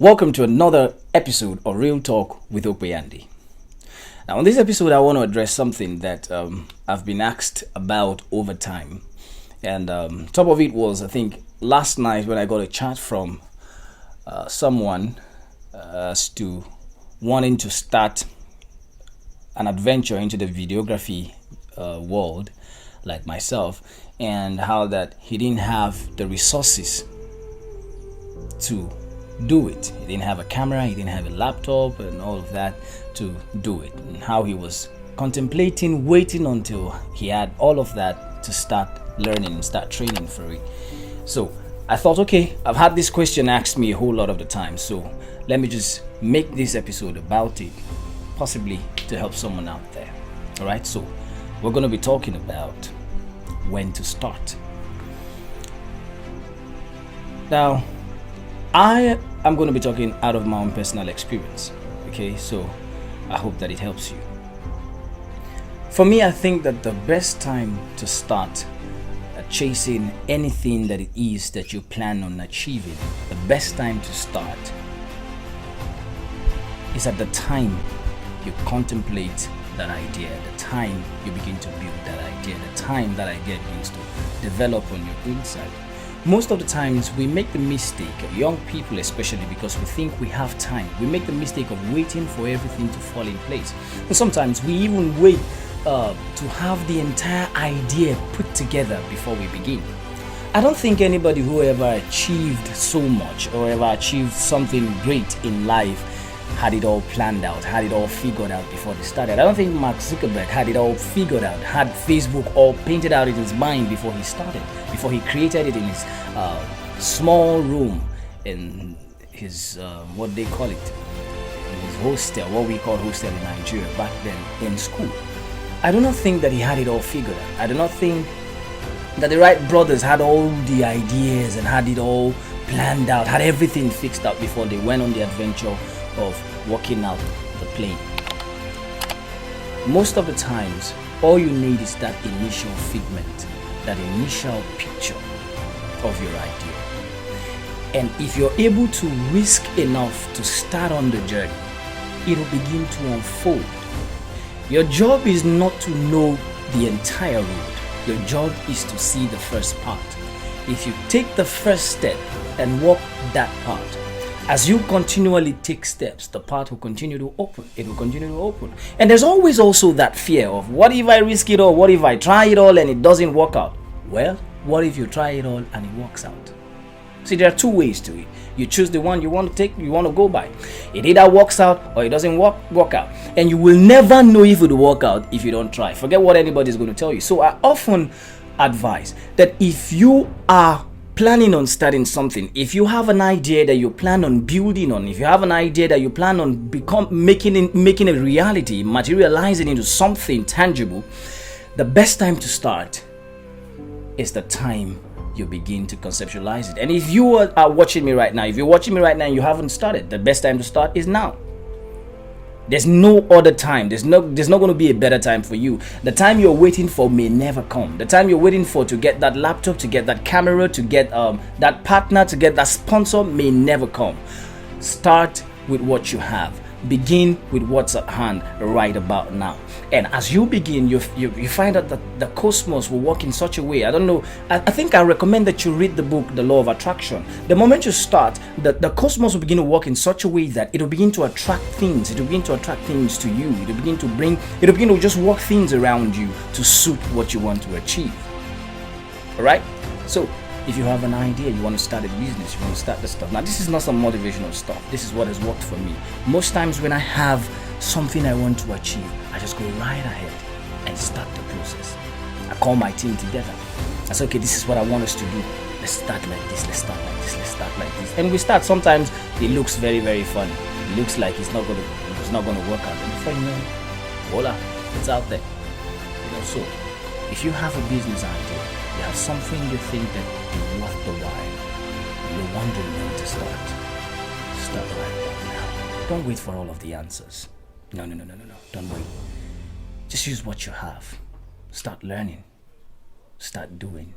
Welcome to another episode of Real Talk with Okpe. Now, on this episode, I want to address something that I've been asked about over time. And top of it was, I think, last night when I got a chat from someone as to wanting to start an adventure into the videography world, like myself, and how that he didn't have the resources to do it. He didn't have a camera, he didn't have a laptop and all of that to do it, and how he was contemplating waiting until he had all of that to start learning and start training for it. So I thought, okay, I've had this question asked me a whole lot of the time, so let me just make this episode about it, possibly to help someone out there. All right, so we're going to be talking about when to start. Now, I am going to be talking out of my own personal experience, okay? So I hope that it helps you. For me, I think that the best time to start chasing anything that it is that you plan on achieving, the best time to start is at the time you contemplate that idea, the time you begin to build that idea, the time that idea begins to develop on your inside. Most of the times we make the mistake, young people especially, because we think we have time. We make the mistake of waiting for everything to fall in place. And sometimes we even wait to have the entire idea put together before we begin. I don't think anybody who ever achieved so much or ever achieved something great in life had it all planned out, had it all figured out before they started. I don't think Mark Zuckerberg had it all figured out, had Facebook all painted out in his mind before he started, before he created it in his small room in his, what they call it, in his hostel, what we call hostel in Nigeria back then in school. I do not think that he had it all figured out. I do not think that the Wright brothers had all the ideas and had it all planned out, had everything fixed out before they went on the adventure of working out the plane. Most of the times, all you need is that initial figment, that initial picture of your idea. And if you're able to risk enough to start on the journey, it will begin to unfold. Your job is not to know the entire road. Your job is to see the first part. If you take the first step and walk that part, as you continually take steps, the path will continue to open. It will continue to open. And there's always also that fear of, what if I risk it all? What if I try it all and it doesn't work out? Well, what if you try it all and it works out? See, there are two ways to it. You choose the one you want to take, you want to go by. It either works out or it doesn't work out. And you will never know if it will work out if you don't try. Forget what anybody is going to tell you. So I often advise that if you are planning on starting something, if you have an idea that you plan on building on, if you have an idea that you plan on making a reality, materializing into something tangible, the best time to start is the time you begin to conceptualize it. And if you are watching me right now, if you're watching me right now and you haven't started, the best time to start is now. There's no other time. There's not going to be a better time for you. The time you're waiting for may never come. The time you're waiting for to get that laptop, to get that camera, to get that partner, to get that sponsor may never come. Start with what you have. Begin with what's at hand right about now. And as you begin, you find out that the cosmos will work in such a way. I don't know. I think I recommend that you read the book, The Law of Attraction. The moment you start, the cosmos will begin to work in such a way that it will begin to attract things. It will begin to attract things to you. It will begin to just work things around you to suit what you want to achieve. All right? So, if you have an idea, you want to start a business, you want to start the stuff. Now, this is not some motivational stuff. This is what has worked for me. Most times when I have something I want to achieve, I just go right ahead and start the process. I call my team together. I say, okay, this is what I want us to do. Let's start like this, let's start like this, let's start like this. And we start. Sometimes it looks very, very funny. It looks like it's not gonna work out. And before you know, voila, it's out there. So if you have a business idea, you have something you think that is worth the while, you're wondering when to start right now. Don't wait for all of the answers. No. Don't wait. Just use what you have. Start learning. Start doing.